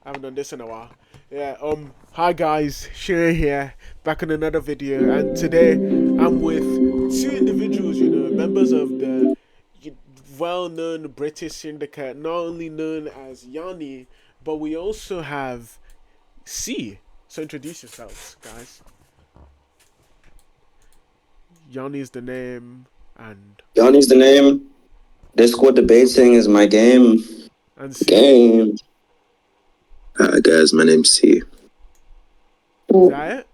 I haven't done this in a while. Yeah, hi guys, Shire here, back on another video, and today I'm with two individuals, members of the well-known British syndicate, not only known as Yanni, but we also have C. So introduce yourselves, guys. Yanni is the name, and Yanni's the name. Discord debating is my game. C. Game. Hi guys, my name's C. Is that it?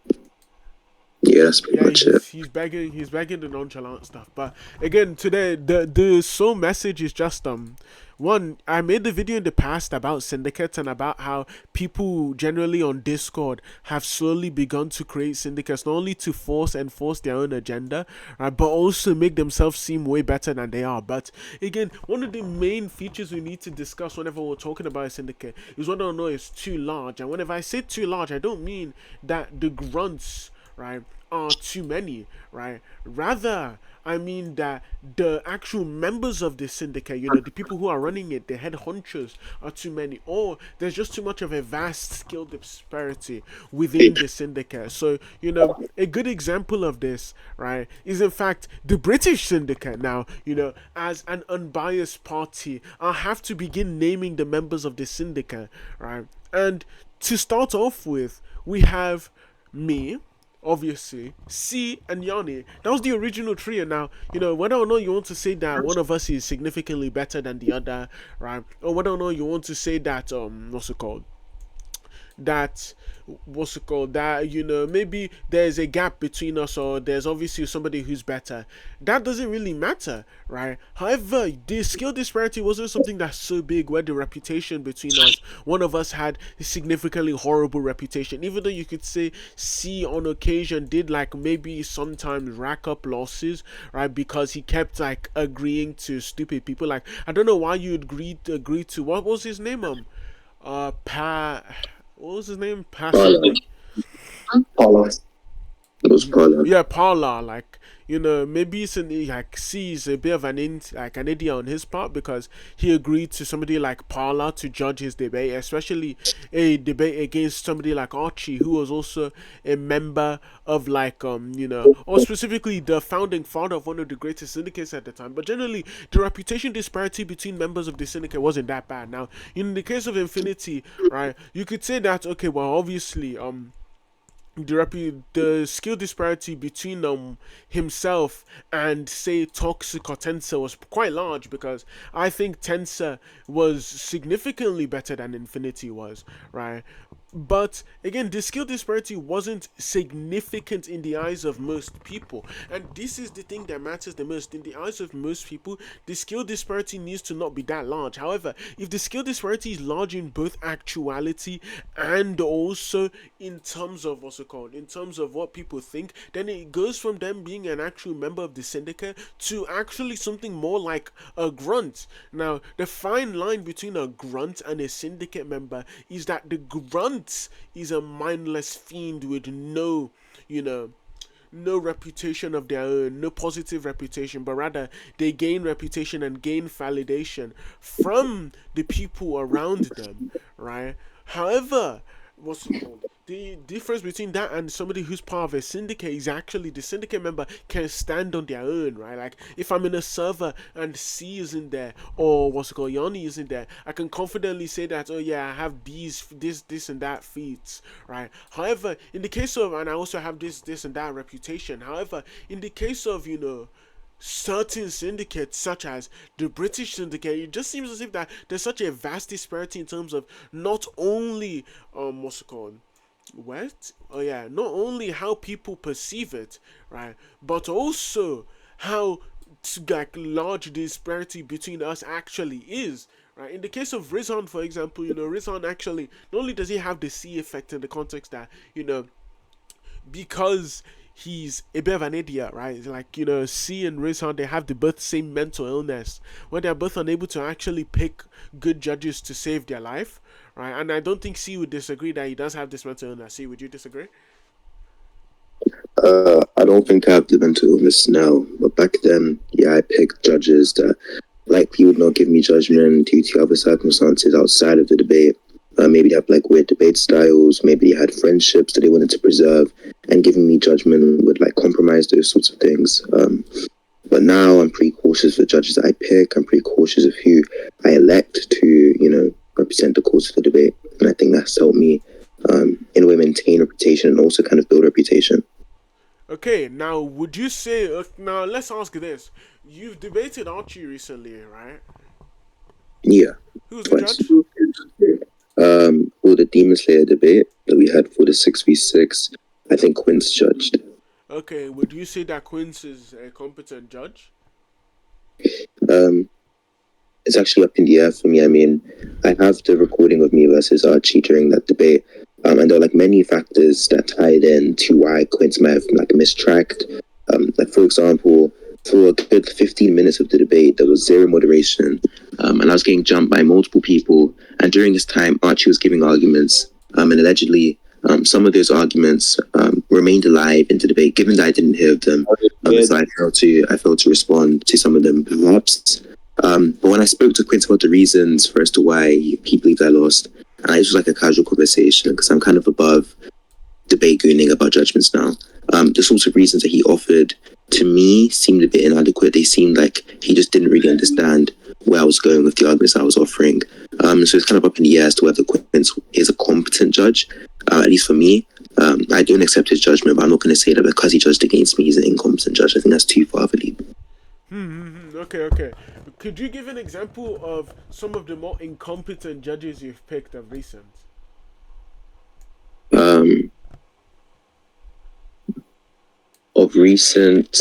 Yeah, that's pretty much it. He's begging the nonchalant stuff. But again, today the sole message is just one, I made the video in the past about syndicates and about how people generally on Discord have slowly begun to create syndicates, not only to enforce their own agenda, right, but also make themselves seem way better than they are. But again, one of the main features we need to discuss whenever we're talking about a syndicate is whether or not it's too large. And whenever I say too large, I don't mean that the grunts, right, are too many, right? Rather, I mean that the actual members of the syndicate, the people who are running it, the head honchos, are too many, or there's just too much of a vast skill disparity within the syndicate. So, a good example of this, right, is in fact the British syndicate now, as an unbiased party. I'll have to begin naming the members of the syndicate, right? And to start off with, we have me, obviously, C and Yanni. That was the original trio. Now, whether or not you want to say that one of us is significantly better than the other, right? Or whether or not you want to say that maybe there's a gap between us, or there's obviously somebody who's better. That doesn't really matter, right? However, the skill disparity wasn't something that's so big where the reputation between us, one of us had a significantly horrible reputation, even though you could say C on occasion did maybe sometimes rack up losses, right, because he kept agreeing to stupid people. I don't know why you agree to what was his name, what was his name? Paula. It was Paula. Yeah, Paula. Maybe it's sees a bit of an idiot on his part, because he agreed to somebody like Paula to judge his debate, especially a debate against somebody like Archie, who was also a member of or specifically the founding father of one of the greatest syndicates at the time. But generally, the reputation disparity between members of the syndicate wasn't that bad. Now, in the case of Infinity, right, you could say that, okay, well, obviously, the skill disparity between himself and, say, Toxic or Tensor was quite large, because I think Tensor was significantly better than Infinity was, right? But again, the skill disparity wasn't significant in the eyes of most people, and this is the thing that matters the most. In the eyes of most people, the skill disparity needs to not be that large. However, if the skill disparity is large in both actuality and also in terms of what people think, then it goes from them being an actual member of the syndicate to actually something more like a grunt. Now, the fine line between a grunt and a syndicate member is that the grunt is a mindless fiend with no reputation of their own, no positive reputation, but rather they gain reputation and gain validation from the people around them, right? However, the difference between that and somebody who's part of a syndicate is actually the syndicate member can stand on their own, right? If I'm in a server and C isn't there, or Yanni isn't there, I can confidently say that, oh yeah, I have this and that feats, right? However, in the case of, and I also have this and that reputation. However, in the case of, certain syndicates such as the British syndicate, it just seems as if that there's such a vast disparity in terms of not only not only how people perceive it, right, but also how large disparity between us actually is. Right. In the case of Rizhan, for example, Rizhan actually, not only does he have the C effect in the context that, because he's a bit of an idiot, right? C and Rizhan, they have the both same mental illness, where they're both unable to actually pick good judges to save their life, right? And I don't think C would disagree that he does have this mental illness. C, would you disagree? I don't think I have the mental illness now, but back then, yeah, I picked judges that, he would not give me judgment due to other circumstances outside of the debate. Maybe they have like weird debate styles. Maybe they had friendships that they wanted to preserve, and giving me judgment would like compromise those sorts of things. But now I'm pretty cautious of the judges that I pick. I'm pretty cautious of who I elect to, represent the cause of the debate. And I think that's helped me, in a way, maintain reputation and also kind of build reputation. Okay, now would you say? Now let's ask this: you've debated Archie recently, right? Yeah, Who's the twice. judge? For the Demon Slayer debate that we had for the 6v6, I think Quince judged. Okay, would you say that Quince is a competent judge? It's actually up in the air for me. I mean, I have the recording of me versus Archie during that debate, and there are like many factors that tied in to why Quince might have like mistracked. Like for example, for a good 15 minutes of the debate, there was zero moderation, and I was getting jumped by multiple people. And during this time, Archie was giving arguments, and allegedly, some of those arguments remained alive in the debate, given that I didn't hear them. So I failed to respond to some of them, perhaps. But when I spoke to Quince about the reasons for as to why he believed I lost, and it was like a casual conversation because I'm kind of above debate gooning about judgments now. The sorts of reasons that he offered to me seemed a bit inadequate. They seemed like he just didn't really understand where I was going with the arguments I was offering. So it's kind of up in the air as to whether Quince is a competent judge, at least for me. I don't accept his judgment, but I'm not going to say that because he judged against me, he's an incompetent judge. I think that's too far of a leap. Okay. Could you give an example of some of the more incompetent judges you've picked of recent? Of recent,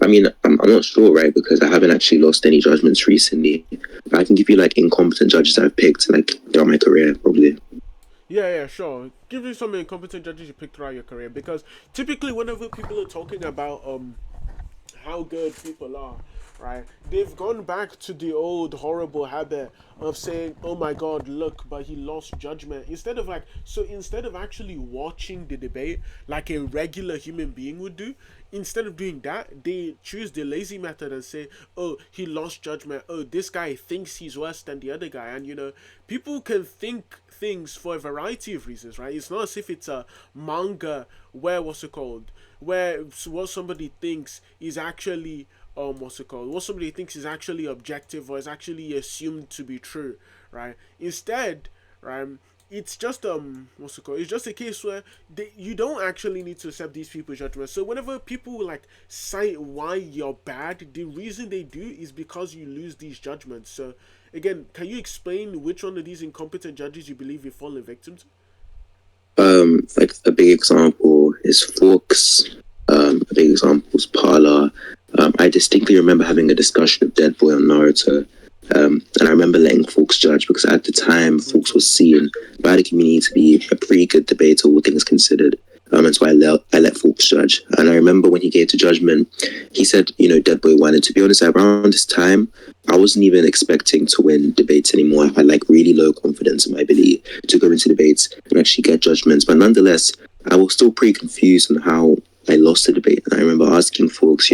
I mean, I'm not sure, right? Because I haven't actually lost any judgments recently. But I can give you like incompetent judges I've picked like throughout my career, probably. Yeah, sure. Give me some incompetent judges you picked throughout your career, because typically whenever people are talking about how good people are, right, they've gone back to the old horrible habit of saying, oh my god, look, but he lost judgment, instead of actually watching the debate like a regular human being would do. Instead of doing that, they choose the lazy method and say, oh, he lost judgment, oh, this guy thinks he's worse than the other guy. And people can think things for a variety of reasons, right? It's not as if it's a manga where what somebody thinks is actually what somebody thinks is actually objective or is actually assumed to be true, right? Instead, right, it's just it's just a case where you don't actually need to accept these people's judgment. So whenever people like cite why you're bad, the reason they do is because you lose these judgments. So again, can you explain which one of these incompetent judges you believe you've fallen victim to? Like a big example is Fox. A big example is Parla. I distinctly remember having a discussion with Dead Boy on Naruto. And I remember letting Fox judge because at the time, Fox was seen by the community to be a pretty good debater, all things considered. And so I let Fox judge. And I remember when he gave the judgment, he said, Dead Boy won. And to be honest, around this time, I wasn't even expecting to win debates anymore. I had like really low confidence in my ability to go into debates and actually get judgments. But nonetheless, I was still pretty confused on how I lost the debate. And I remember asking Fox,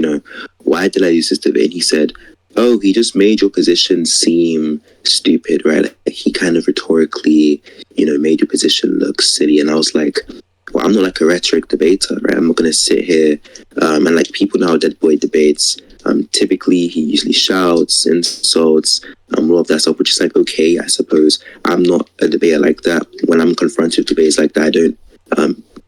why did I lose this debate? And he said, oh, he just made your position seem stupid, right? Like, he kind of rhetorically, made your position look silly. And I was like, well, I'm not like a rhetoric debater, right? I'm not going to sit here and like people know how Dead Boy debates. Typically, he usually shouts, insults, all of that stuff, which is like, okay, I suppose. I'm not a debater like that. When I'm confronted with debates like that, I don't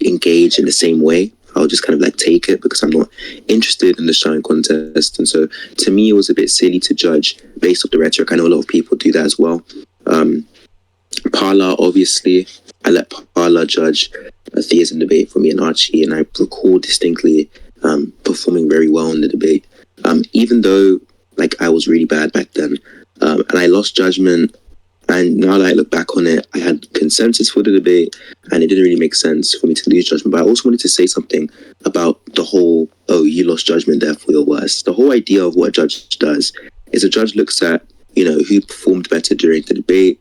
engage in the same way. I'll just kind of like take it because I'm not interested in the shouting contest. And so to me, it was a bit silly to judge based off the rhetoric. I know a lot of people do that as well. Parla, obviously, I let Parla judge a theism debate for me and Archie, and I recall distinctly performing very well in the debate. Even though like I was really bad back then, and I lost judgment. And now that I look back on it, I had consensus for the debate, and it didn't really make sense for me to lose judgment. But I also wanted to say something about the whole, oh, you lost judgment, therefore you're worse. The whole idea of what a judge does is a judge looks at, who performed better during the debate,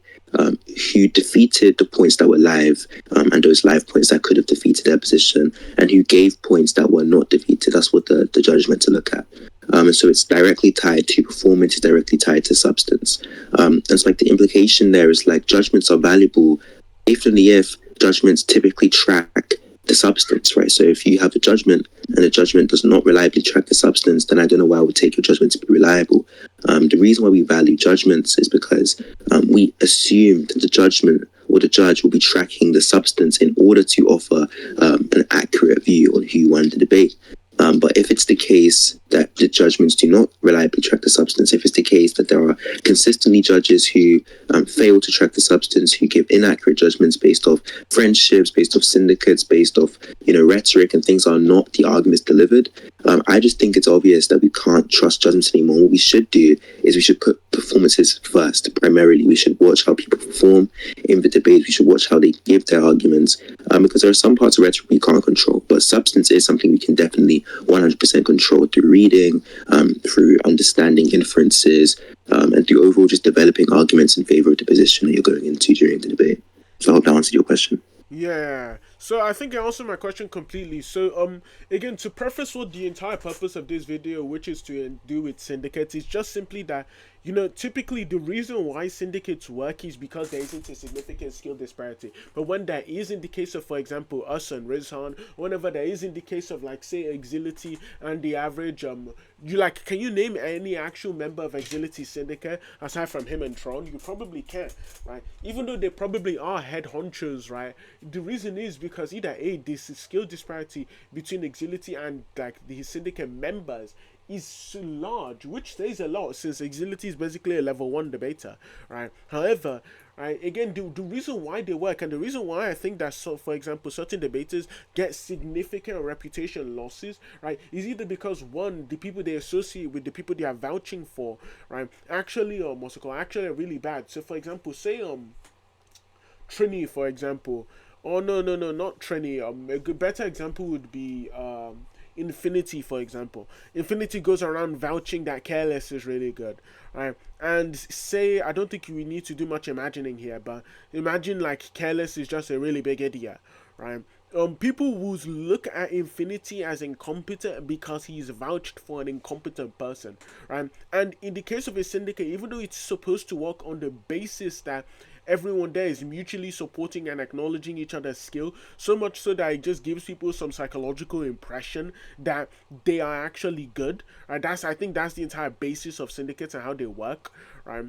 who defeated the points that were live, and those live points that could have defeated their position, and who gave points that were not defeated. That's what the judge is meant to look at. And so it's directly tied to performance, it's directly tied to substance. And so like the implication there is like judgments are valuable if and if judgments typically track the substance, right? So if you have a judgment and the judgment does not reliably track the substance, then I don't know why I would take your judgment to be reliable. The reason why we value judgments is because we assume that the judgment or the judge will be tracking the substance in order to offer an accurate view on who won the debate. But if it's the case that the judgments do not reliably track the substance, if it's the case that there are consistently judges who fail to track the substance, who give inaccurate judgments based off friendships, based off syndicates, based off rhetoric, and things are not the arguments delivered, I just think it's obvious that we can't trust judgments anymore. What we should do is we should put performances first. Primarily, we should watch how people perform in the debate. We should watch how they give their arguments, because there are some parts of rhetoric we can't control, but substance is something we can definitely 100% control through reading, through understanding inferences, and through overall just developing arguments in favor of the position that you're going into during the debate. So I hope that answered your question. Yeah. So I think I answered my question completely. So again, to preface what the entire purpose of this video, which is to do with syndicates, is just simply that typically the reason why syndicates work is because there isn't a significant skill disparity. But when there is, in the case of, for example, us and Rizhan, whenever there is in the case of, like, say, Exility and the average, can you name any actual member of Exility Syndicate aside from him and Tron? You probably can't, right? Even though they probably are head honchos, right? The reason is because either A, this skill disparity between Exility and, like, the Syndicate members is so large, which says a lot since Exility is basically a level 1 debater, right? However, right, again, the reason why they work, and the reason why I think that, so for example, certain debaters get significant reputation losses, right, is either because, one, the people they associate with, the people they are vouching for, right, actually actually are really bad. So for example, say Trini, for example. Oh, no, not Trini. A good, better example would be Infinity, for example. Infinity goes around vouching that Careless is really good, right? And say, I don't think we need to do much imagining here, but imagine like Careless is just a really big idiot, right? People would look at Infinity as incompetent because he's vouched for an incompetent person, right? And in the case of a syndicate, even though it's supposed to work on the basis that everyone there is mutually supporting and acknowledging each other's skill, so much so that it just gives people some psychological impression that they are actually good, right? I think that's the entire basis of syndicates and how they work, right?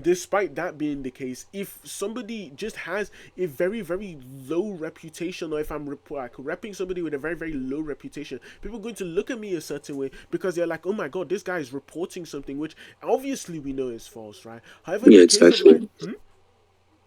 Despite that being the case, if somebody just has a very, very low reputation, or if I'm repping somebody with a very, very low reputation, people are going to look at me a certain way because they're like, oh my god, this guy is reporting something which obviously we know is false, right? However, yeah, exactly.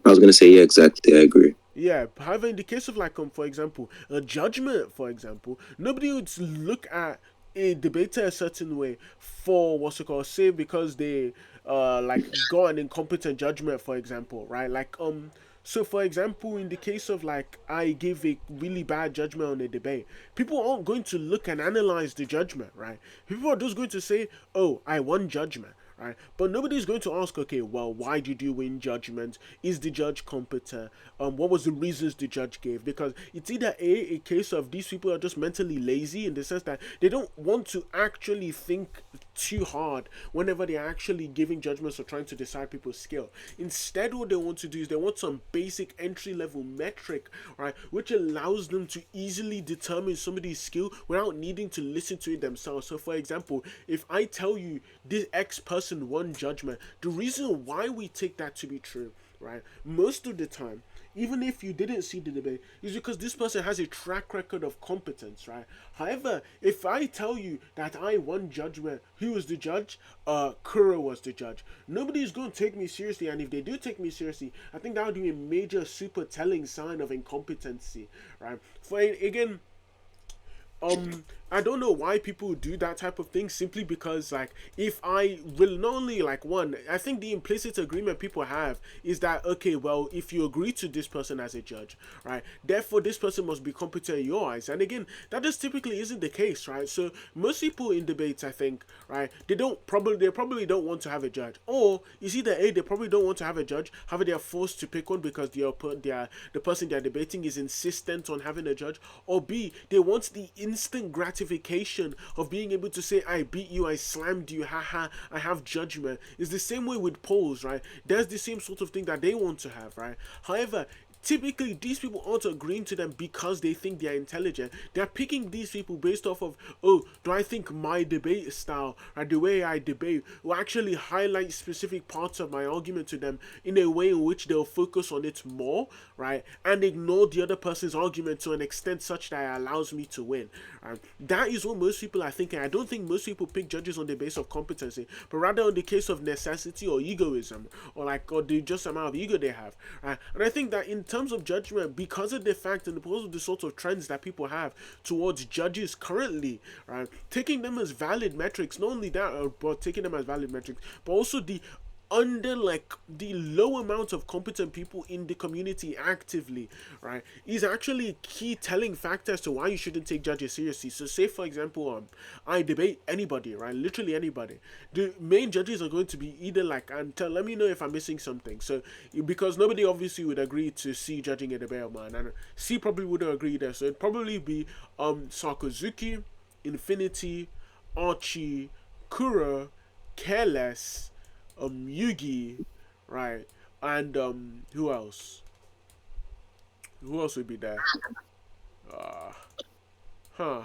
I was gonna say, yeah, exactly. I agree. Yeah, however, in the case of, like, for example, a judgment, for example, nobody would look at a debater a certain way for what's it called, say because they like got an incompetent judgment, for example, right? Like so for example, in the case of, like, I give a really bad judgment on a debate, people aren't going to look and analyze the judgment, right? People are just going to say, oh, I won judgment, right? But nobody's going to ask, okay, well, why did you win judgment? Is the judge competent? What was the reasons the judge gave? Because it's either a case of these people are just mentally lazy in the sense that they don't want to actually think too hard whenever they're actually giving judgments or trying to decide people's skill. Instead, what they want to do is they want some basic entry level metric, right, which allows them to easily determine somebody's skill without needing to listen to it themselves. So for example, if I tell you this X person won judgment, the reason why we take that to be true, right, most of the time, even if you didn't see the debate, is because this person has a track record of competence, right? However, if I tell you that I won judgment, who was the judge? Kuro was the judge. Nobody is going to take me seriously, and if they do take me seriously, I think that would be a major, super telling sign of incompetency, right? For again, I don't know why people do that type of thing, simply because, like, if I will not only, like, one, I think the implicit agreement people have is that, okay, well, if you agree to this person as a judge, right, therefore this person must be competent in your eyes. And again, that just typically isn't the case, right? So most people in debates, I think, right, they probably don't want to have a judge, or is either A, they probably don't want to have a judge, however they are forced to pick one because the person they're debating is insistent on having a judge, or B, they want the instant gratification of being able to say, I beat you, I slammed you, haha, I have judgment. It's the same way with polls, right? There's the same sort of thing that they want to have, right? However, typically these people aren't agreeing to them because they think they're intelligent. They're picking these people based off of, oh, do I think my debate style or the way I debate will actually highlight specific parts of my argument to them in a way in which they'll focus on it more, right, and ignore the other person's argument to an extent such that it allows me to win, right? That is what most people are thinking. I don't think most people pick judges on the basis of competency, but rather on the case of necessity or egoism, or the just amount of ego they have, right? And I think that in terms of judgment, because of the fact and because of the sort of trends that people have towards judges currently, right, taking them as valid metrics, not only that, but taking them as valid metrics, but also the low amount of competent people in the community actively, right, is actually key telling factor as to why you shouldn't take judges seriously. So say for example, I debate anybody, right, literally anybody, the main judges are going to be either like, and let me know if I'm missing something. So because nobody obviously would agree to C judging a debate of mine, and C probably wouldn't agree there, so it'd probably be Sarkozuki, Infinity, Archie, Kura, Careless, Yugi, right, and who else? Who else would be there? Uh, huh.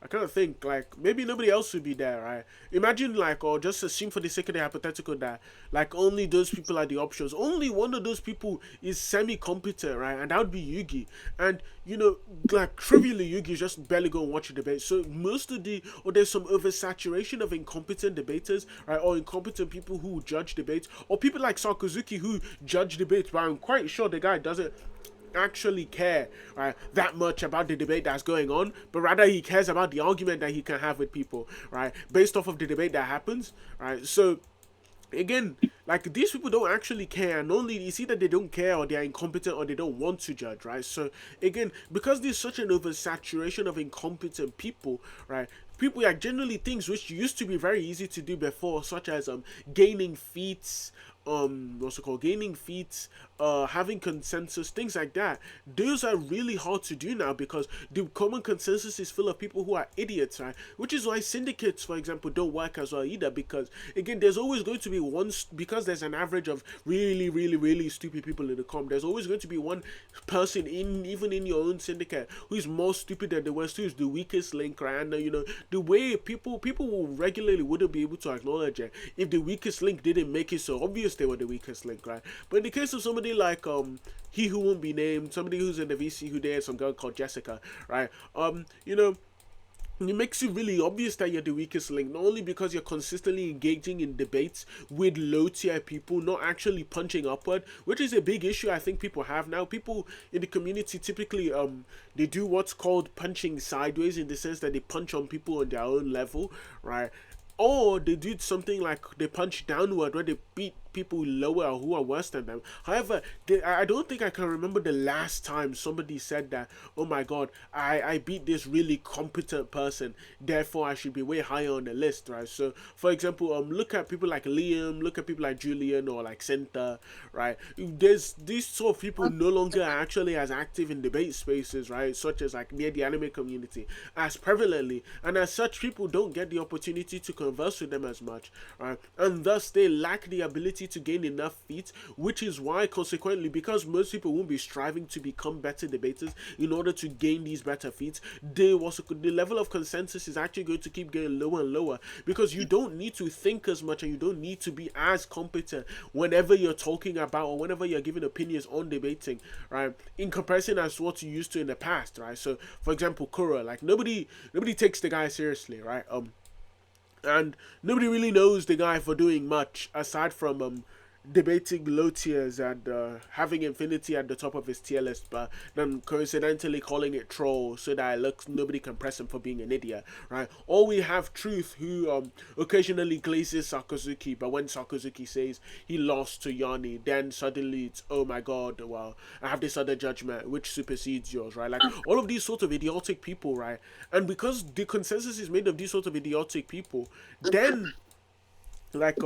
I kind of think like maybe nobody else would be there, right? Imagine like, or just assume for the sake of the hypothetical that like only those people are the options. Only one of those people is semi-competent, right? And that would be Yugi. And you know, like trivially, Yugi is just barely going to watch a debate. So most of or there's some oversaturation of incompetent debaters, right? Or incompetent people who judge debates, or people like Sarkozuki who judge debates. But I'm quite sure the guy doesn't actually care, right, that much about the debate that's going on, but rather he cares about the argument that he can have with people, right, based off of the debate that happens, right? So again, like these people don't actually care, and only you see that they don't care or they're incompetent or they don't want to judge, right? So again, because there's such an oversaturation of incompetent people, right, people like generally things which used to be very easy to do before, such as gaining feats, what's it called, gaining feats, having consensus, things like that, those are really hard to do now because the common consensus is full of people who are idiots, right? Which is why syndicates, for example, don't work as well either, because again, there's always going to be because there's an average of really, really, really stupid people in the there's always going to be one person even in your own syndicate who's more stupid than the rest, who's the weakest link, right? And you know, the way people will regularly wouldn't be able to acknowledge it if the weakest link didn't make it so obvious they were the weakest link, right? But in the case of somebody like he who won't be named, somebody who's in the VC who dated some girl called Jessica, right? You know, it makes it really obvious that you're the weakest link, not only because you're consistently engaging in debates with low tier people, not actually punching upward, which is a big issue I think people have now. People in the community typically they do what's called punching sideways, in the sense that they punch on people on their own level, right? Or they do something like they punch downward, where they beat people lower or who are worse than them. However, I don't think I can remember the last time somebody said that, oh my god, I beat this really competent person, therefore I should be way higher on the list, right? So for example, look at people like Liam, look at people like Julian or like Senta, right? There's these sort of people no longer are actually as active in debate spaces, right, such as like near the anime community as prevalently, and as such people don't get the opportunity to converse with them as much, right? And thus they lack the ability to gain enough feats, which is why consequently, because most people won't be striving to become better debaters in order to gain these better feats, the level of consensus is actually going to keep getting lower and lower, because you don't need to think as much and you don't need to be as competent whenever you're talking about or whenever you're giving opinions on debating, right, in comparison as what you used to in the past, right? So for example, Kura, like nobody takes the guy seriously, right? And nobody really knows the guy for doing much aside from debating low tiers and having Infinity at the top of his tier list, but then coincidentally calling it troll so that it looks nobody can press him for being an idiot, right? Or we have Truth, who occasionally glazes Sarkozuki, but when Sarkozuki says he lost to Yanni, then suddenly it's, oh my god, well, I have this other judgment which supersedes yours, right? Like all of these sort of idiotic people, right? And because the consensus is made of these sort of idiotic people, then like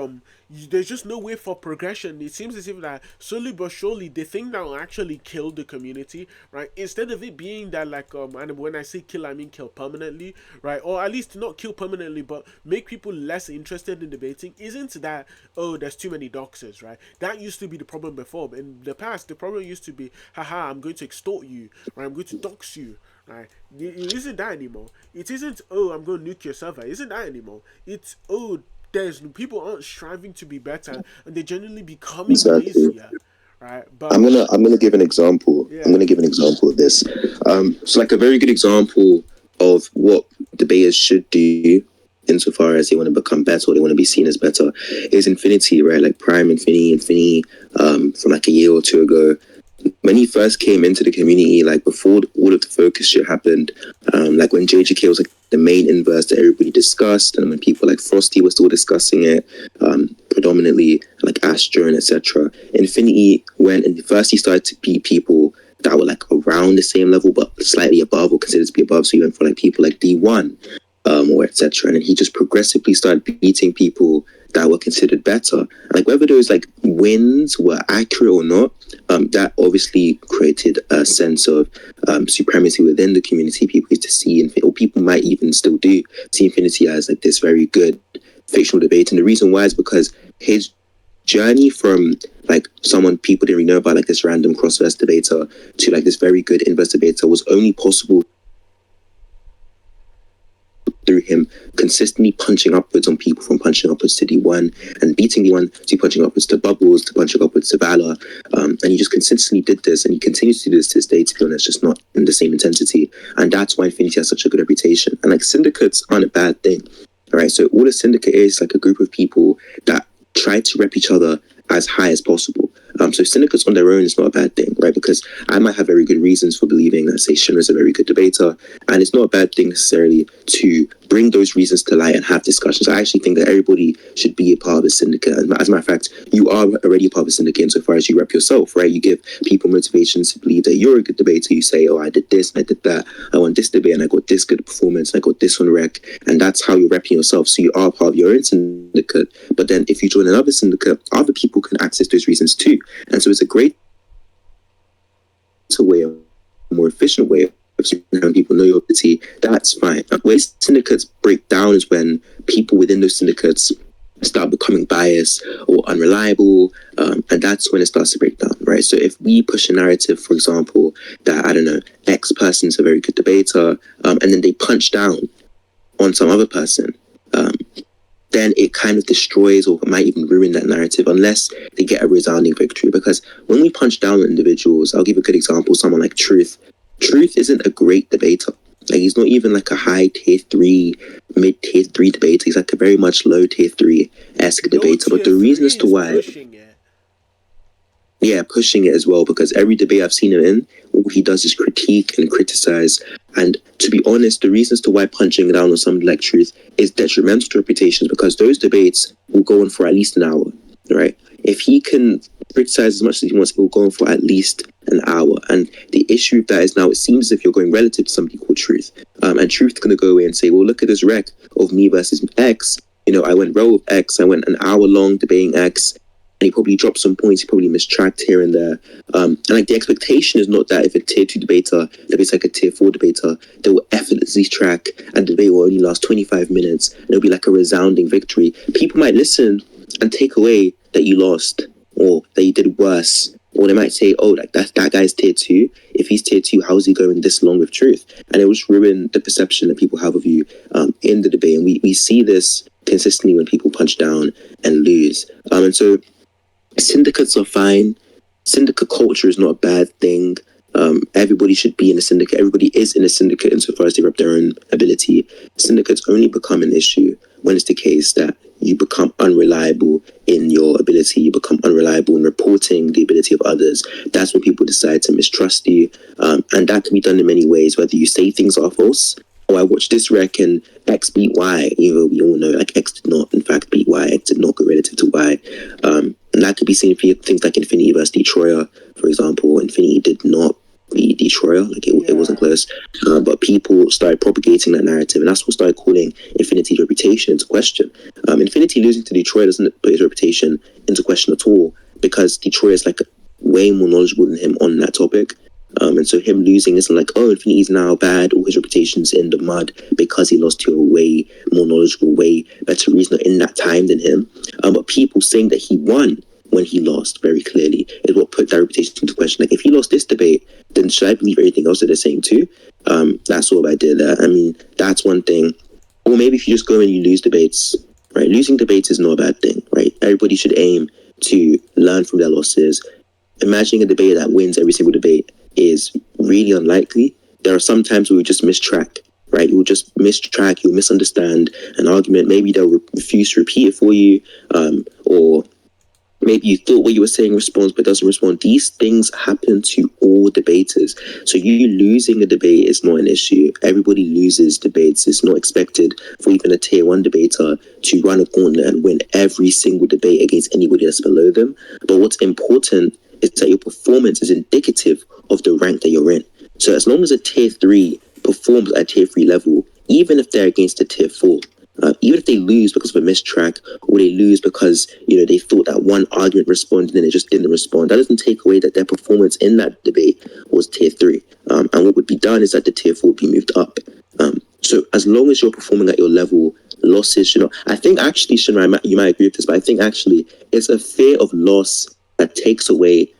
there's just no way for progression. It seems as if that slowly but surely the thing that will actually kill the community, right, instead of it being that like and when I say kill I mean kill permanently, right, or at least not kill permanently but make people less interested in debating, isn't that, oh, there's too many doxers, right? That used to be the problem before. In the past the problem used to be, haha, I'm going to extort you, right, I'm going to dox you, right? It isn't that anymore. It isn't, oh, I'm going to nuke your server. It isn't that anymore. It's, oh, there's people aren't striving to be better and they're generally becoming Exactly. lazier, right? But I'm gonna give an example. I'm yeah, gonna give an example of this. So like a very good example of what debaters should do insofar as they want to become better or they want to be seen as better is Infinity, right? Like Prime Infinity, from like a year or two ago. When he first came into the community, like before all of the focus shit happened, like when JGK was like the main inverse that everybody discussed, and when people like Frosty were still discussing it, predominantly like Astro and etc. Infinity went and first he started to beat people that were like around the same level but slightly above or considered to be above. So he went for like people like D1, or etc. And then he just progressively started beating people that were considered better. Like whether those like wins were accurate or not, that obviously created a sense of supremacy within the community. People used to see, or people might even still do, see Infinity as like this very good fictional debate. And the reason why is because his journey from like someone people didn't really know about, like this random cross-verse debater, to like this very good inverse debater was only possible through him consistently punching upwards on people, from punching upwards to D1 and beating D1 to punching upwards to Bubbles to punching upwards to Valor. And he just consistently did this, and he continues to do this to this day, to be honest, just not in the same intensity. And that's why Infinity has such a good reputation. And like syndicates aren't a bad thing. All right, so all a syndicate is like a group of people that try to rep each other as high as possible. So syndicates on their own is not a bad thing, right? Because I might have very good reasons for believing that, say, Shinra is a very good debater, and it's not a bad thing necessarily to bring those reasons to light and have discussions. I actually think that everybody should be a part of a syndicate. And as a matter of fact, you are already a part of a syndicate insofar as you rep yourself, right? You give people motivations to believe that you're a good debater. You say, oh, I did this and I did that. I won this debate and I got this good performance and I got this on rec. And that's how you're repping yourself. So you are part of your own syndicate. But then if you join another syndicate, other people can access those reasons too. And so it's a great way, a more efficient way of having people know your ability. That's fine. Where syndicates break down is when people within those syndicates start becoming biased or unreliable, and that's when it starts to break down, right? So if we push a narrative, for example, that, I don't know, X person's a very good debater, and then they punch down on some other person, then it kind of destroys or might even ruin that narrative unless they get a resounding victory. Because when we punch down on individuals, I'll give a good example, someone like Truth. Truth isn't a great debater. Like, he's not even like a high tier 3, mid tier 3 debater. He's like a very much low tier 3-esque debater. But the reason as to why... Yeah, pushing it as well, because every debate I've seen him in, all he does is critique and criticize. And to be honest, the reasons to why punching down on somebody like Truth is detrimental to reputations, because those debates will go on for at least an hour, right? If he can criticize as much as he wants, it will go on for at least an hour. And the issue with that is now it seems as if you're going relative to somebody called Truth. And Truth's going to go away and say, well, look at this rec of me versus X. You know, I went row with X. I went an hour long debating X. And he probably dropped some points, he probably mistracked here and there. And like the expectation is not that if a tier 2 debater debates like a tier 4 debater, they will effortlessly track and the debate will only last 25 minutes and it'll be like a resounding victory. People might listen and take away that you lost or that you did worse. Or they might say, oh, like that guy's tier 2. If he's tier 2, how's he going this long with Truth? And it will just ruin the perception that people have of you in the debate. And we see this consistently when people punch down and lose. And so syndicates are fine. Syndicate culture is not a bad thing. Everybody should be in a syndicate. Everybody is in a syndicate insofar as they rep their own ability. Syndicates only become an issue when it's the case that you become unreliable in your ability. You become unreliable in reporting the ability of others. That's when people decide to mistrust you. And that can be done in many ways, whether you say things are false. Oh, I watched this rec and X beat Y. You know, we all know like X did not, in fact, beat Y. X did not go relative to Y. And that could be seen for things like Infinity versus Detroit, for example. Infinity did not the destroyer. Like it wasn't Yeah. close. But people started propagating that narrative, and that's what started calling Infinity's reputation into question. Infinity losing to Detroit doesn't put his reputation into question at all, because Detroit is like way more knowledgeable than him on that topic. And so him losing isn't like, oh, Infinity's now bad, all his reputation's in the mud because he lost to a way more knowledgeable, way better reasoner in that time than him. But people saying that he won when he lost very clearly is what put that reputation into question. Like, if he lost this debate, then should I believe everything else that they're saying too? That's sort of idea there. I mean, that's one thing. Or maybe if you just go and you lose debates, right? Losing debates is not a bad thing, right? Everybody should aim to learn from their losses. Imagining a debater that wins every single debate is really unlikely. There are some times where we just miss track, right? You'll just miss track, you'll misunderstand an argument. Maybe they'll refuse to repeat it for you, or maybe you thought what you were saying responds but doesn't respond. These things happen to all debaters. So you losing a debate is not an issue. Everybody loses debates. It's not expected for even a tier one debater to run a gauntlet and win every single debate against anybody that's below them. But what's important is that your performance is indicative of the rank that you're in. So as long as a tier 3 performs at a tier 3 level, even if they're against a tier 4, even if they lose because of a missed track, or they lose because they thought that one argument responded and it just didn't respond, that doesn't take away that their performance in that debate was tier 3. And what would be done is that the tier 4 would be moved up. So as long as you're performing at your level, losses, I think actually, Shinra, you might agree with this, but I think actually it's a fear of loss that takes away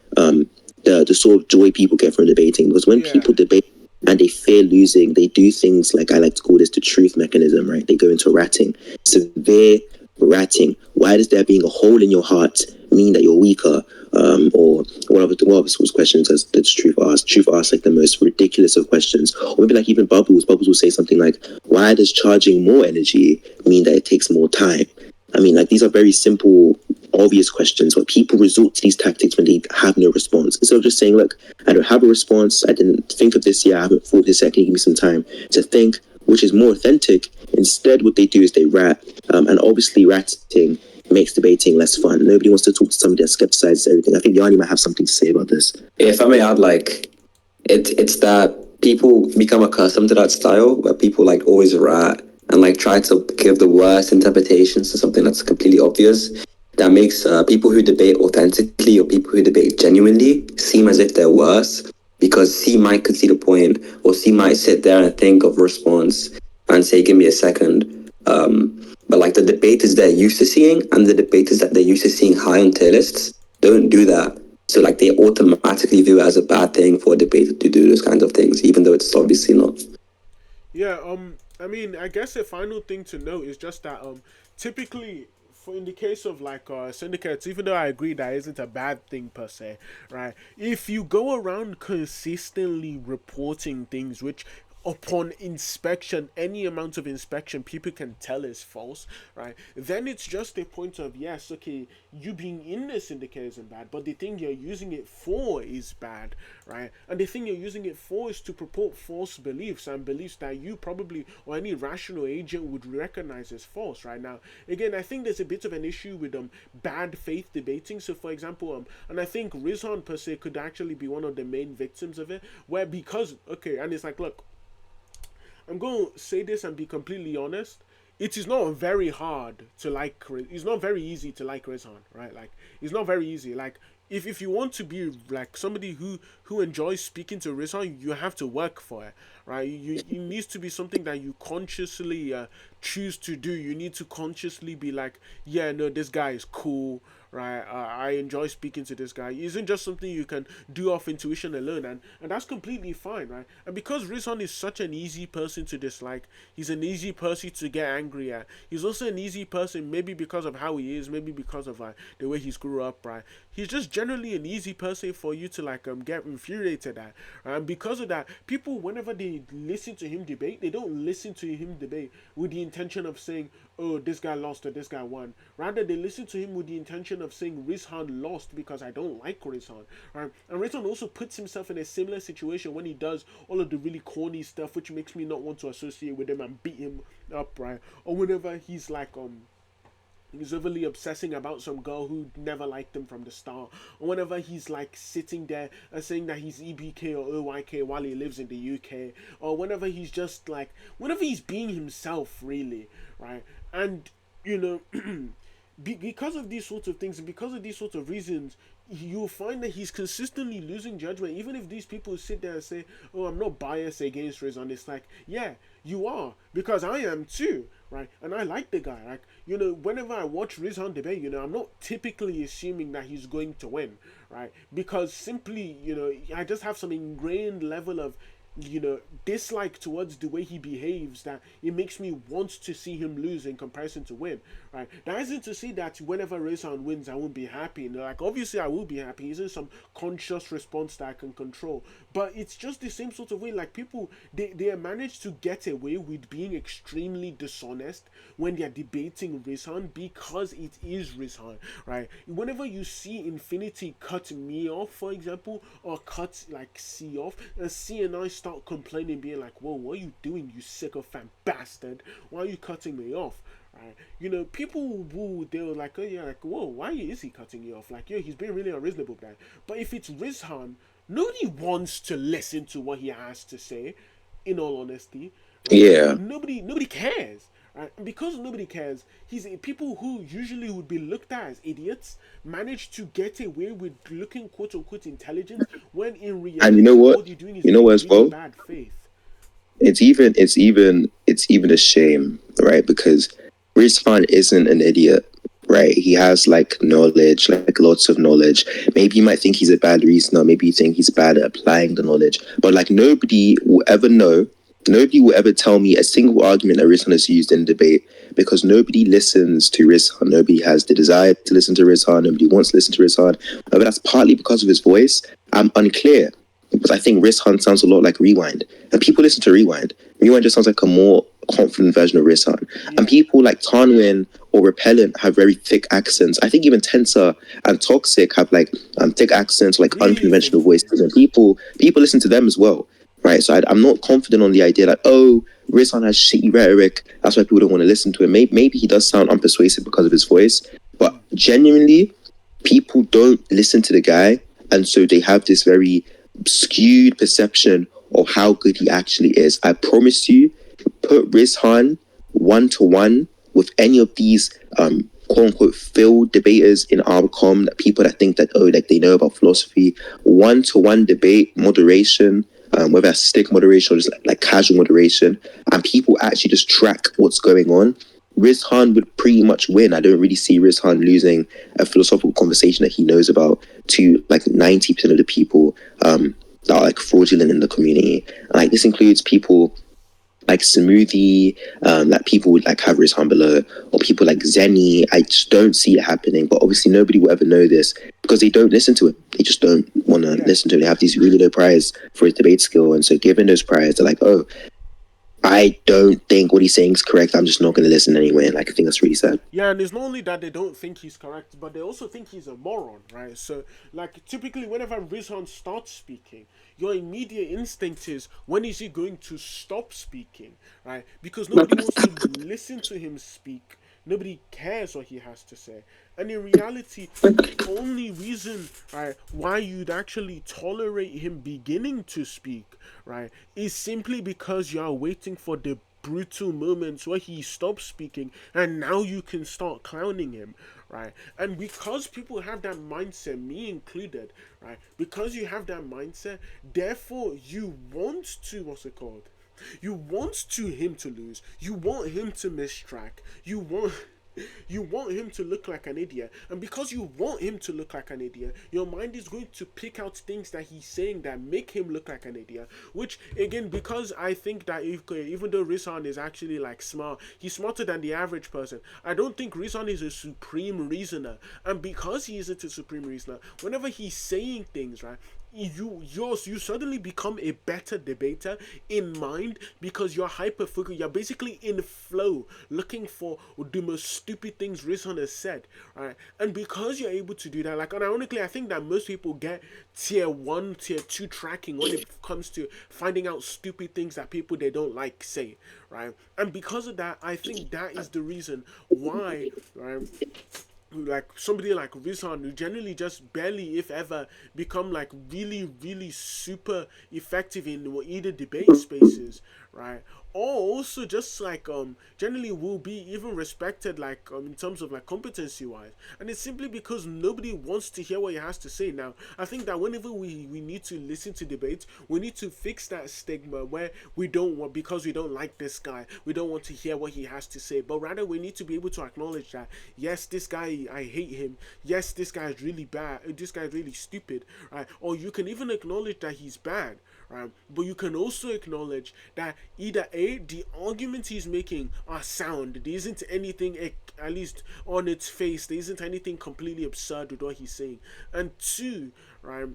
the sort of joy people get from debating. Because when people debate and they fear losing, they do things like, I like to call this the truth mechanism, right? They go into ratting, severe ratting. Why does there being a hole in your heart mean that you're weaker? Or one of the questions as the truth asked. Truth asked like the most ridiculous of questions. Or maybe like even Bubbles. Bubbles will say something like, why does charging more energy mean that it takes more time? I mean, like, these are very simple, obvious questions, but people resort to these tactics when they have no response. Instead of just saying, look, I don't have a response, I didn't think of this yet, I haven't thought this yet, can you give me some time to think, which is more authentic. Instead, what they do is they rat, and obviously ratting makes debating less fun. Nobody wants to talk to somebody that skepticizes everything. I think Yanni might have something to say about this. If I may add, like, it's that people become accustomed to that style where people like always rat and like try to give the worst interpretations to something that's completely obvious. That makes people who debate authentically or people who debate genuinely seem as if they're worse, because C might concede a point, or C might sit there and think of a response and say, give me a second. But like the debaters they're used to seeing and the debaters that they're used to seeing high on tier lists don't do that. So like they automatically view it as a bad thing for a debater to do those kinds of things, even though it's obviously not. Yeah, I mean, I guess the final thing to note is just that typically for in the case of like syndicates, even though I agree that isn't a bad thing per se, right? If you go around consistently reporting things which upon inspection, any amount of inspection, people can tell is false, right? Then it's just a point of, yes, okay, you being in the syndicate isn't bad, but the thing you're using it for is bad, right? And the thing you're using it for is to purport false beliefs, and beliefs that you probably or any rational agent would recognize as false. Right now, again, I think there's a bit of an issue with bad faith debating. So for example, and I think Rizhan per se could actually be one of the main victims of it, where because, okay, and it's like, look, I'm going to say this and be completely honest. It is not very hard to like. It's not very easy to like Rizhan, right? Like, it's not very easy. Like, if you want to be like somebody who enjoys speaking to Rizhan, you have to work for it, right? It needs to be something that you consciously choose to do. You need to consciously be like, yeah, no, this guy is cool, right? I enjoy speaking to this guy. It isn't just something you can do off intuition alone, and that's completely fine, right? And because Rizhan is such an easy person to dislike, he's an easy person to get angry at. He's also an easy person, maybe because of how he is, maybe because of the way he's grew up, right? He's just generally an easy person for you to like get infuriated at, right? And because of that, people, whenever they listen to him debate, they don't listen to him debate with the intention of saying, oh, this guy lost or this guy won. Rather, they listen to him with the intention of saying Rizhan lost because I don't like Rizhan, right? And Rizhan also puts himself in a similar situation when he does all of the really corny stuff, which makes me not want to associate with him and beat him up, right? Or whenever he's like he's overly obsessing about some girl who never liked him from the start, or whenever he's like sitting there and saying that he's EBK or OYK while he lives in the UK, or whenever he's just like, whenever he's being himself, really, right? And you know, because of these sorts of things and because of these sorts of reasons, you'll find that he's consistently losing judgment. Even if these people sit there and say, "Oh, I'm not biased against Rizwan," it's like, yeah, you are, because I am too, right? And I like the guy. Like, you know, whenever I watch Rizwan debate, you know, I'm not typically assuming that he's going to win, right? Because simply, you know, I just have some ingrained level of, you know, dislike towards the way he behaves, that it makes me want to see him lose in comparison to win, right? That isn't to say that whenever Rizwan wins I won't be happy. You know, like, obviously I will be happy. It's some conscious response that I can control, but it's just the same sort of way. Like, people, they manage to get away with being extremely dishonest when they're debating Rizwan, because it is Rizwan, right? Whenever you see Infinity cut me off, for example, or cut like C off, and C and I start complaining, being like, "Whoa, what are you doing, you sycophant bastard? Why are you cutting me off?" Right? You know, people will, they'll like, "Oh yeah, like, whoa, why is he cutting you off? Like, yeah, he's being really unreasonable with that." But if it's Rizwan, nobody wants to listen to what he has to say, in all honesty, right? Yeah. Nobody cares. Right? And because nobody cares, he's people who usually would be looked at as idiots manage to get away with looking quote unquote intelligent, when in And you reality know what? all you're doing is You know being what as really well? bad faith. It's even a shame, right? Because Rizvan isn't an idiot, right? He has like knowledge, like lots of knowledge. Maybe you might think he's a bad reasoner, maybe you think he's bad at applying the knowledge, but like nobody will ever know. Nobody will ever tell me a single argument that Rizvan has used in debate, because nobody listens to Rizvan. Nobody has the desire to listen to Rizvan. Nobody wants to listen to Rizvan. But that's partly because of his voice. I'm unclear, because I think Rizvan sounds a lot like Rewind. And people listen to Rewind. Rewind just sounds like a more confident version of Rizvan. Yeah. And people like Tanwin or Repellent have very thick accents. I think even Tensor and Toxic have like thick accents, like Really unconventional thick. voices. And people listen to them as well. Right, so I'm not confident on the idea that, oh, Rizwan has shitty rhetoric, that's why people don't want to listen to him. Maybe he does sound unpersuasive because of his voice, but genuinely, people don't listen to the guy, and so they have this very skewed perception of how good he actually is. I promise you, put Rizwan 1-to-1 with any of these quote unquote field debaters in our com, that people that think that, oh, like they know about philosophy, 1-to-1 debate, moderation, whether that's stick moderation or just like casual moderation, and people actually just track what's going on, Rizwan would pretty much win. I don't really see Rizwan losing a philosophical conversation that he knows about to like 90% of the people that are like fraudulent in the community. Like, this includes people like Smoothie, that people would like have Rizwan below, or people like Zenny. I just don't see it happening. But obviously nobody will ever know this because they don't listen to it. They just don't want to listen to it. They have these really low priors for his debate skill, and so given those priors, they're like, oh, I don't think what he's saying is correct. I'm just not going to listen anyway. Like, I think that's really sad. Yeah, and it's not only that they don't think he's correct, but they also think he's a moron, right? So, like, typically, whenever Rizwan starts speaking, your immediate instinct is, when is he going to stop speaking, right? Because nobody wants to listen to him speak. Nobody cares what he has to say. And in reality, the only reason, right, why you'd actually tolerate him beginning to speak, right, is simply because you are waiting for the brutal moments where he stops speaking and now you can start clowning him, right? And because people have that mindset, me included, right, because you have that mindset, therefore you want to, what's it called, you want to him to lose, you want him to miss track, you want him to look like an idiot. And because you want him to look like an idiot, your mind is going to pick out things that he's saying that make him look like an idiot. Which, again, because I think that even though Rizwan is actually like smart, he's smarter than the average person. I don't think Rizwan is a supreme reasoner. And because he isn't a supreme reasoner, whenever he's saying things, right, you suddenly become a better debater in mind because you're hyper focused. You're basically in flow, looking for the most stupid things Rizwan has said, right? And because you're able to do that, like, and ironically, I think that most people get tier 1, tier 2 tracking when it comes to finding out stupid things that people they don't like say, right? And because of that, I think that is the reason why, right? Like somebody like Rizwan, who generally just barely, if ever, become like really, really super effective in either debate spaces, right? Or also just like generally will be even respected like in terms of like competency wise, and it's simply because nobody wants to hear what he has to say. Now I think that whenever we need to listen to debates, we need to fix that stigma where we don't want, because we don't like this guy, we don't want to hear what he has to say, but rather we need to be able to acknowledge that yes, this guy, I hate him, yes, this guy is really bad, this guy is really stupid, right? Or you can even acknowledge that he's bad, right? But you can also acknowledge that either A, the arguments he's making are sound, there isn't anything, at least on its face, there isn't anything completely absurd with what he's saying, and two, right,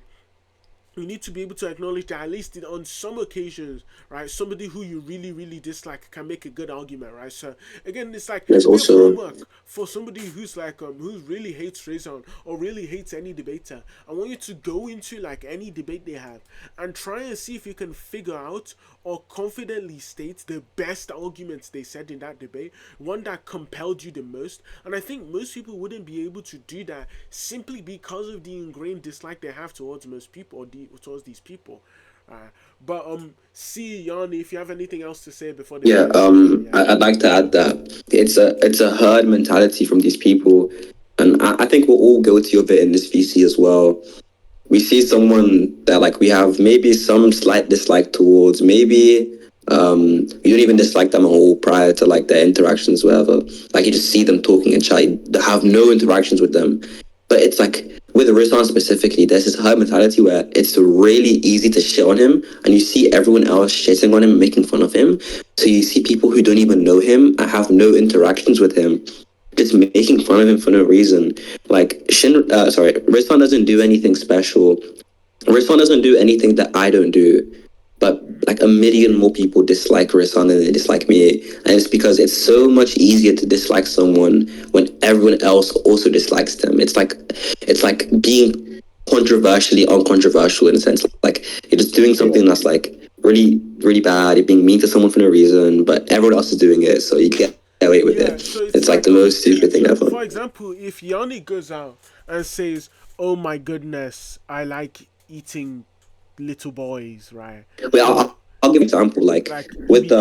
you need to be able to acknowledge that at least on some occasions, right, somebody who you really, really dislike can make a good argument, right? So again, it's like There's a bit of also homework for somebody who's like who really hates Rizwan or really hates any debater. I want you to go into like any debate they have and try and see if you can figure out or confidently state the best arguments they said in that debate, one that compelled you the most. And I think most people wouldn't be able to do that simply because of the ingrained dislike they have towards most people, or towards these people. But see, Yanni, if you have anything else to say before the Yeah, yeah. I'd like to add that it's a herd mentality from these people, and I think we're all guilty of it in this VC as well. We see someone that like we have maybe some slight dislike towards, maybe you don't even dislike them at all prior to like their interactions, whatever. Like you just see them talking and chat, you have no interactions with them. But it's like with Rizwan specifically, there's this herd mentality where it's really easy to shit on him, and you see everyone else shitting on him, making fun of him. So you see people who don't even know him and have no interactions with him, just making fun of him for no reason. Like Rizwan doesn't do anything special. Rizwan doesn't do anything that I don't do. But like a million more people dislike Rizwan than they dislike me, and it's because it's so much easier to dislike someone when everyone else also dislikes them. It's like being controversially uncontroversial in a sense. Like you're just doing something that's like really, really bad. You're being mean to someone for no reason, but everyone else is doing it, so you get away with Yeah, it. so It's like the most stupid thing ever. for example, if Yanni goes out and says, "Oh my goodness, I like eating little boys," right? Wait, I'll give an example. Like Like with the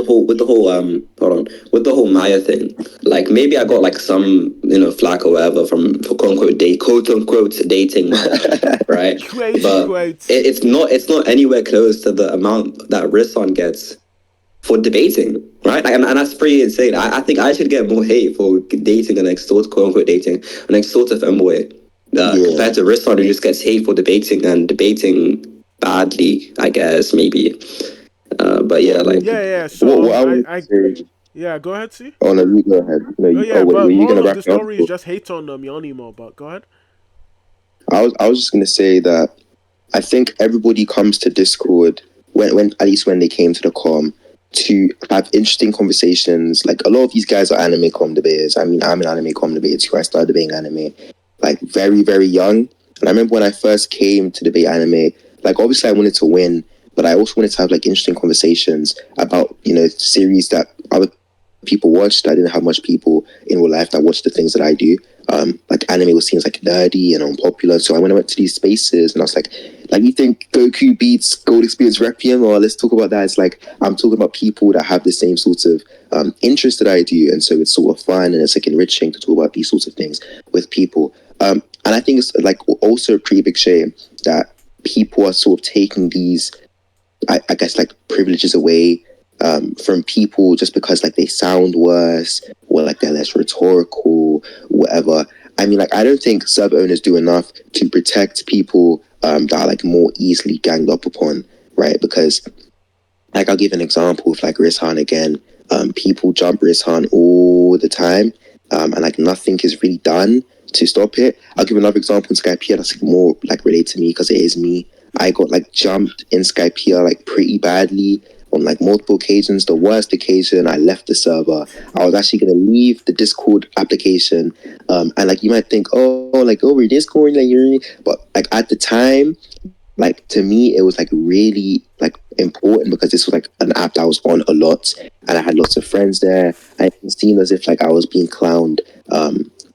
whole hold on, with the whole Maya thing. Like maybe I got like some flack or whatever from for quote unquote dating, right? quote But quote. it's not anywhere close to the amount that Risson gets for debating, right? Like, and that's pretty insane. I think I should get more hate for dating an quote unquote dating an extortive femboy compared to Risson, who just gets hate for debating and debating badly, I guess, maybe. But yeah, like Yeah. So what I would say. yeah, go ahead, see. Oh no, you go ahead. No, Oh you, yeah, oh wait, but were you moral gonna of wrap the it up? story is just hate on Yanni more. But go ahead. I was just gonna say that I think everybody comes to Discord when at least when they came to the com to have interesting conversations. Like a lot of these guys are anime com debaters. I mean, I'm an anime com debater too. I started debating anime like very, very young. And I remember when I first came to debate anime, like obviously I wanted to win, but I also wanted to have like interesting conversations about, series that other people watched. I didn't have much people in real life that watched the things that I do. Like anime was seen as like nerdy and unpopular. So when I went to these spaces and I was like you think Goku beats Gold Experience Requiem, or let's talk about that. It's like I'm talking about people that have the same sorts of interests that I do, and so it's sort of fun and it's like enriching to talk about these sorts of things with people. And I think it's like also a pretty big shame that people are sort of taking these, I guess, like privileges away from people just because like they sound worse or like they're less rhetorical, whatever. I mean, like I don't think sub owners do enough to protect people that are like more easily ganged up upon, right? Because like I'll give an example of like Rizhan again. People jump Rizhan all the time, and like nothing is really done. to stop it. I'll give another example in Skypiea that's like more like related to me because it is me. I got like jumped in Skypiea like pretty badly on like multiple occasions. The worst occasion, I left the server. I was actually gonna leave the Discord application, and like you might think, oh, like over Discord, like but like at the time, like to me, it was like really like important because this was like an app that I was on a lot, and I had lots of friends there. And it seemed as if like I was being clowned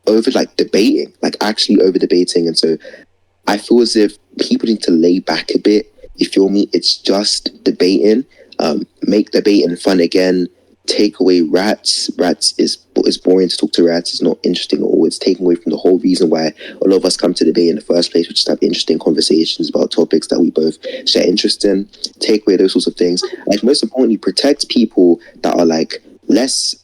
over like debating, like actually over debating, and so I feel as if people need to lay back a bit. You feel me? It's just debating. Make debating fun again. Take away rats. Rats is boring to talk to rats. It's not interesting at all. It's taking away from the whole reason why a lot of us come to debate in the first place, which is to have interesting conversations about topics that we both share interest in. Take away those sorts of things. Like most importantly, protect people that are like less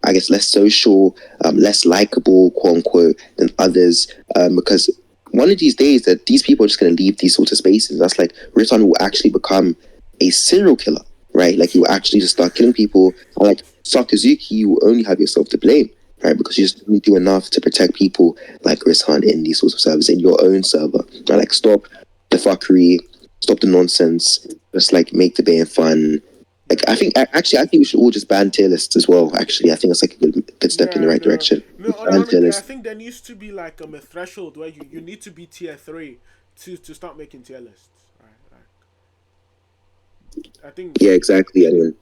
I guess less social, less likable, quote unquote, than others. Because one of these days that these people are just going to leave these sorts of spaces. That's like Riton will actually become a serial killer, right? Like you will actually just start killing people. And like Sakazuki, you will only have yourself to blame, right? Because you just don't do enough to protect people like Riton in these sorts of servers, in your own server. And like stop the fuckery, stop the nonsense, just like make the debating fun. Like I think we should all just ban tier lists as well. Actually, I think it's like a good step in the right direction. No, honestly, I think there needs to be like a threshold where you need to be tier 3 to start making tier lists. Right? Like, I think. Yeah, exactly. I mean,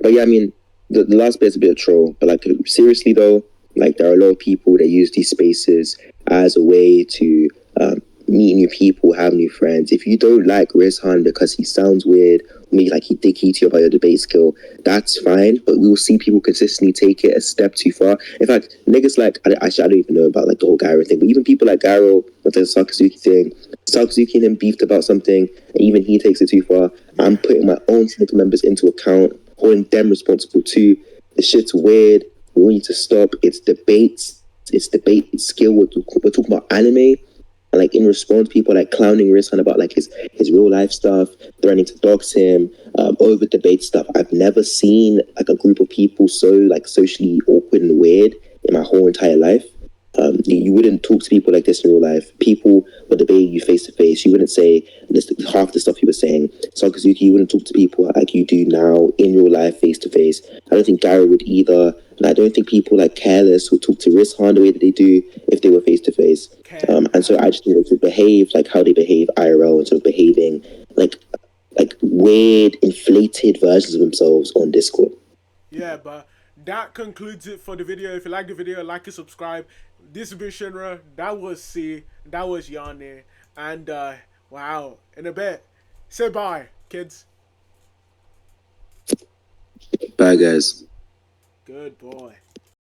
but yeah, I mean, the last bit's a bit of troll. But like seriously though, like there are a lot of people that use these spaces as a way to meet new people, have new friends. If you don't like Rizhan because he sounds weird, maybe like he dicky to you about your debate skill, that's fine. But we will see people consistently take it a step too far. In fact, niggas like I don't even know about like the whole Gyro thing, but even people like Gyro with the Sakazuki thing, Sakazuki and him beefed about something, and even he takes it too far. I'm putting my own Syndicate members into account, holding them responsible too. The shit's weird. We need to stop. It's debates. It's debate skill. We're talking about anime. And like in response, people like clowning Rizhan about like his real life stuff, threatening to dox him, over debate stuff. I've never seen like a group of people so like socially awkward and weird in my whole entire life. You wouldn't talk to people like this in real life. People would debate you face to face. You wouldn't say this, half the stuff you were saying. Sakazuki, you wouldn't talk to people like you do now in real life face to face. I don't think Gary would either. And I don't think people like Careless would talk to Rizhan the way that they do if they were face to face. And so I just think they should behave like how they behave IRL instead of behaving like weird, inflated versions of themselves on Discord. Yeah, but that concludes it for the video. If you like the video, like and subscribe. This has been Shinra. That was C. That was Yane. And wow, in a bit. Say bye, kids. Bye, guys. Good boy.